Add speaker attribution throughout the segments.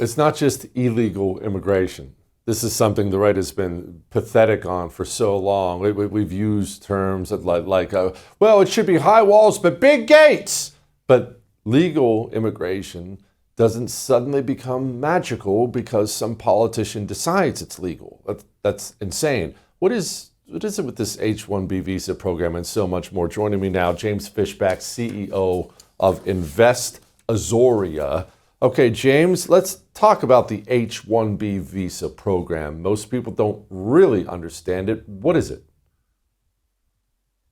Speaker 1: it's not just illegal immigration. This is something the right has been pathetic on for so long. We've used terms well, it should be high walls but big gates. But legal immigration doesn't suddenly become magical because some politician decides it's legal. That's insane. What is it with this H-1B visa program and so much more? Joining me now, James Fishback, CEO of Invest Azoria. Okay, James, let's talk about the H-1B visa program. Most people don't really understand it. What is it?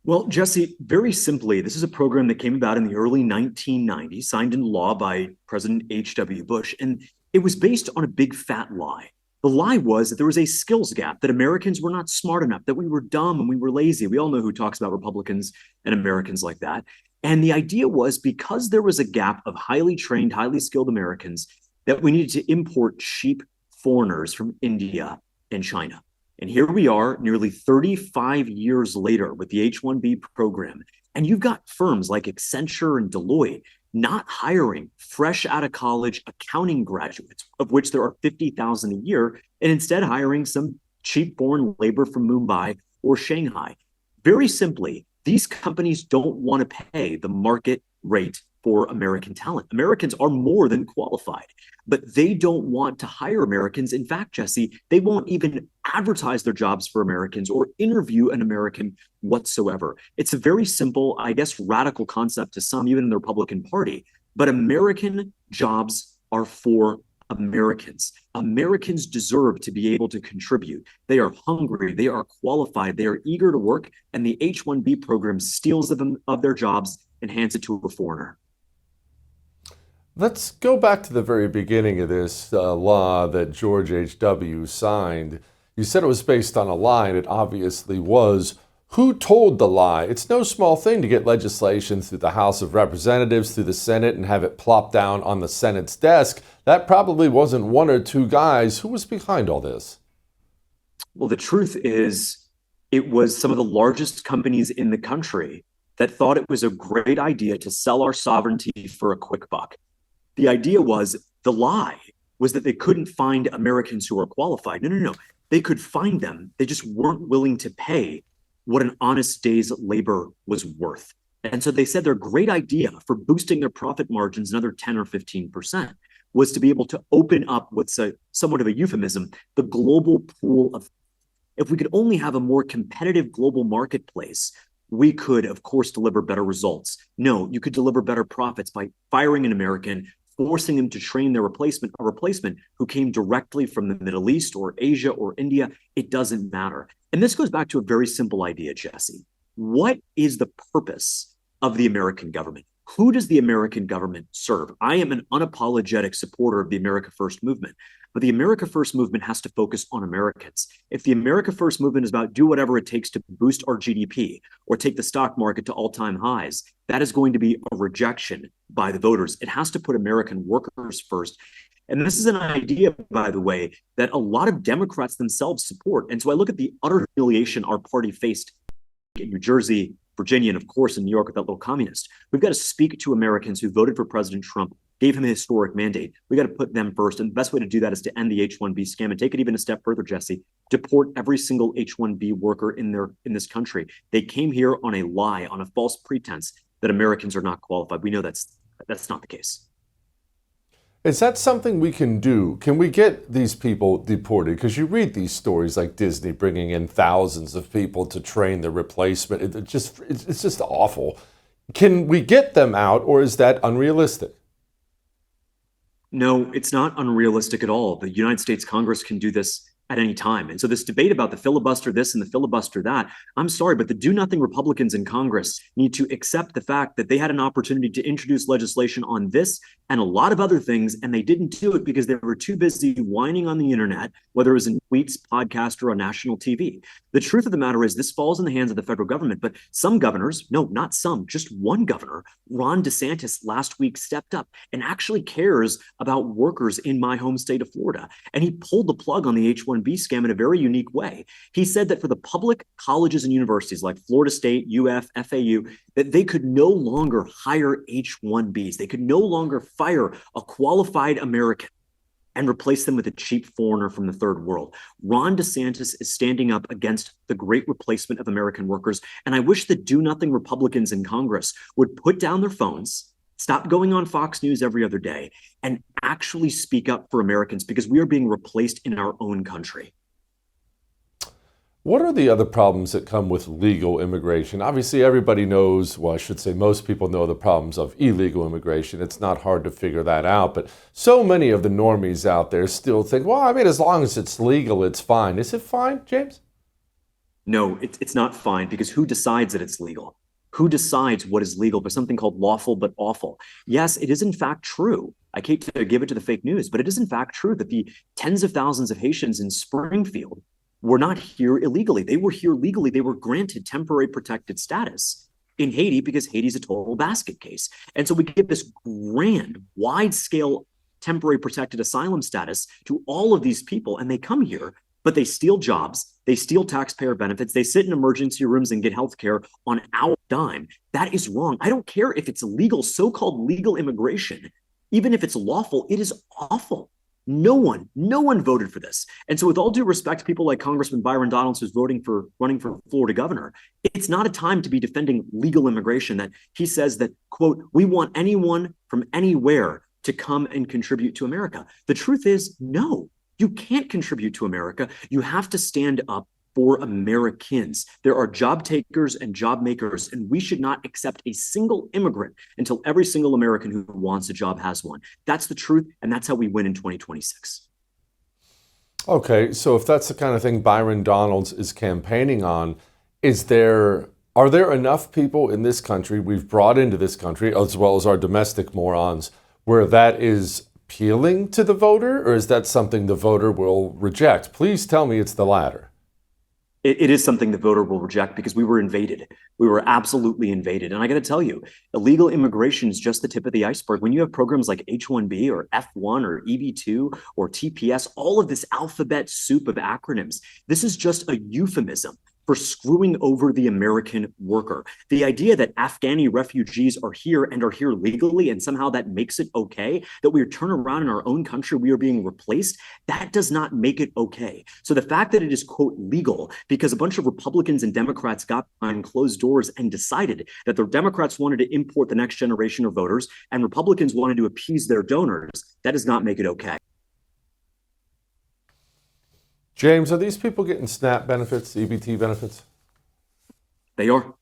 Speaker 2: Well, Jesse, very simply, this is a program that came about in the early 1990s, signed into law by President H.W. Bush, and it was based on a big fat lie. The lie was that there was a skills gap, that Americans were not smart enough, that we were dumb and we were lazy. We all know who talks about Republicans and Americans like that. And the idea was because there was a gap of highly trained, highly skilled Americans, that we needed to import cheap foreigners from India and China. And here we are nearly 35 years later with the H-1B program. And you've got firms like Accenture and Deloitte not hiring fresh out of college accounting graduates, of which there are 50,000 a year, and instead hiring some cheap foreign labor from Mumbai or Shanghai. Very simply, these companies don't want to pay the market rate for American talent. Americans are more than qualified, but they don't want to hire Americans. In fact, Jesse, they won't even advertise their jobs for Americans or interview an American whatsoever. It's a very simple, I guess, radical concept to some, even in the Republican Party. But American jobs are for Americans. Americans deserve to be able to contribute. They are hungry, they are qualified, they are eager to work, and the H-1B program steals them of their jobs and hands it to a foreigner.
Speaker 1: Let's go back to the very beginning of this law that George H.W. signed. You said it was based on a lie, and it obviously was. Who told the lie? It's no small thing to get legislation through the House of Representatives, through the Senate, and have it plop down on the Senate's desk. That probably wasn't one or two guys. Who was behind all this?
Speaker 2: Well, the truth is, it was some of the largest companies in the country that thought it was a great idea to sell our sovereignty for a quick buck. The idea was, the lie was that they couldn't find Americans who are qualified. No. They could find them. They just weren't willing to pay what an honest day's labor was worth. And so they said their great idea for boosting their profit margins another 10 or 15% was to be able to open up what's somewhat of a euphemism, the global pool of, if we could only have a more competitive global marketplace, we could, of course, deliver better results. No, you could deliver better profits by firing an American, forcing them to train their replacement, a replacement who came directly from the Middle East or Asia or India. It doesn't matter. And this goes back to a very simple idea, Jesse. What is the purpose of the American government? Who does the American government serve? I am an unapologetic supporter of the America First movement, but the America First movement has to focus on Americans. If the America First movement is about do whatever it takes to boost our GDP or take the stock market to all-time highs, that is going to be a rejection by the voters. It has to put American workers first. And this is an idea, by the way, that a lot of Democrats themselves support. And so I look at the utter humiliation our party faced in New Jersey, Virginia, and of course in New York with that little communist. We've got to speak to Americans who voted for President Trump, gave him a historic mandate. We got to put them first. And the best way to do that is to end the H-1B scam and take it even a step further, Jesse. Deport every single H-1B worker in this country. They came here on a lie, on a false pretense that Americans are not qualified. We know that's not the case.
Speaker 1: Is that something we can do? Can we get these people deported? Because you read these stories like Disney bringing in thousands of people to train the replacement. It's just awful. Can we get them out, or is that unrealistic?
Speaker 2: No, it's not unrealistic at all. The United States Congress can do this at any time. And so this debate about the filibuster this and the filibuster that, I'm sorry, but the do-nothing Republicans in Congress need to accept the fact that they had an opportunity to introduce legislation on this and a lot of other things, and they didn't do it because they were too busy whining on the internet, whether it was in tweets, podcast, or on national TV. The truth of the matter is this falls in the hands of the federal government, but some governors, no, not some, just one governor, Ron DeSantis, last week stepped up and actually cares about workers in my home state of Florida. And he pulled the plug on the H-1B scam in a very unique way. He said that for the public colleges and universities like Florida State, UF, FAU, that they could no longer hire H-1Bs. They could no longer fire a qualified American and replace them with a cheap foreigner from the third world. Ron DeSantis is standing up against the great replacement of American workers. And I wish the do-nothing Republicans in Congress would put down their phones, stop going on Fox News every other day, and actually speak up for Americans, because we are being replaced in our own country.
Speaker 1: What are the other problems that come with legal immigration? Obviously, everybody knows, well, I should say most people know the problems of illegal immigration. It's not hard to figure that out. But so many of the normies out there still think, well, I mean, as long as it's legal, it's fine. Is it fine, James?
Speaker 2: No, it's not fine, because who decides that it's legal? Who decides what is legal? There's something called lawful but awful. Yes, it is in fact true. I hate to give it to the fake news, but it is in fact true that the tens of thousands of Haitians in Springfield were not here illegally. They were here legally. They were granted temporary protected status in Haiti because Haiti's a total basket case. And so we give this grand, wide-scale temporary protected asylum status to all of these people, and they come here, but they steal jobs, they steal taxpayer benefits, they sit in emergency rooms and get health care on our dime. That is wrong. I don't care if it's illegal, so-called legal immigration. Even if it's lawful, it is awful. No one voted for this. And so with all due respect to people like Congressman Byron Donalds, who's running for Florida governor, it's not a time to be defending legal immigration, that he says that, quote, we want anyone from anywhere to come and contribute to America. The truth is, no, you can't contribute to America. You have to stand up for Americans. There are job takers and job makers, and we should not accept a single immigrant until every single American who wants a job has one. That's the truth, and that's how we win in 2026.
Speaker 1: Okay, so if that's the kind of thing Byron Donalds is campaigning on, are there enough people in this country we've brought into this country, as well as our domestic morons, where that is appealing to the voter, or is that something the voter will reject? Please tell me it's the latter.
Speaker 2: It is something the voter will reject, because we were invaded. We were absolutely invaded. And I got to tell you, illegal immigration is just the tip of the iceberg. When you have programs like H-1B or F-1 or EB-2 or TPS, all of this alphabet soup of acronyms, this is just a euphemism for screwing over the American worker. The idea that Afghani refugees are here legally, and somehow that makes it okay, that we turn around in our own country, we are being replaced, that does not make it okay. So the fact that it is, quote, legal, because a bunch of Republicans and Democrats got behind closed doors and decided that the Democrats wanted to import the next generation of voters and Republicans wanted to appease their donors, that does not make it okay.
Speaker 1: James, are these people getting SNAP benefits, EBT benefits?
Speaker 2: They are.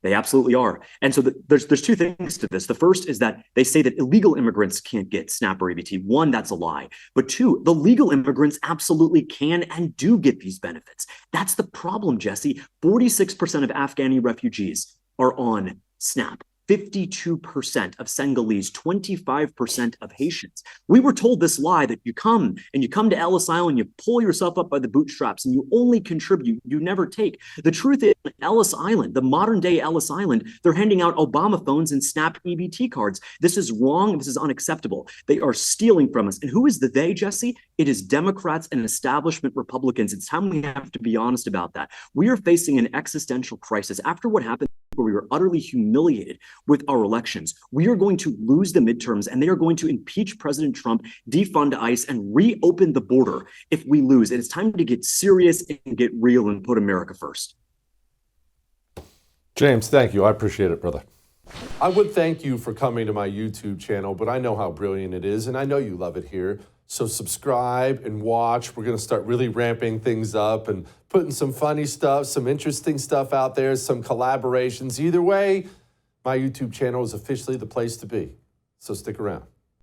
Speaker 2: They absolutely are. And so there's two things to this. The first is that they say that illegal immigrants can't get SNAP or EBT. One, that's a lie. But two, the legal immigrants absolutely can and do get these benefits. That's the problem, Jesse. 46% of Afghani refugees are on SNAP. 52% of Senegalese, 25% of Haitians. We were told this lie that you come to Ellis Island, you pull yourself up by the bootstraps and you only contribute, you never take. The truth is, Ellis Island, the modern day Ellis Island, they're handing out Obama phones and SNAP EBT cards. This is wrong. This is unacceptable. They are stealing from us. And who is the they, Jesse? It is Democrats and establishment Republicans. It's time we have to be honest about that. We are facing an existential crisis after what happened, where we were utterly humiliated with our elections. We are going to lose the midterms, and they are going to impeach President Trump, defund ICE, and reopen the border if we lose. And it's time to get serious and get real and put America first.
Speaker 1: James, thank you. I appreciate it, brother. I would thank you for coming to my YouTube channel, but I know how brilliant it is, and I know you love it here. So subscribe and watch. We're going to start really ramping things up and putting some funny stuff, some interesting stuff out there, some collaborations. Either way, my YouTube channel is officially the place to be. So stick around.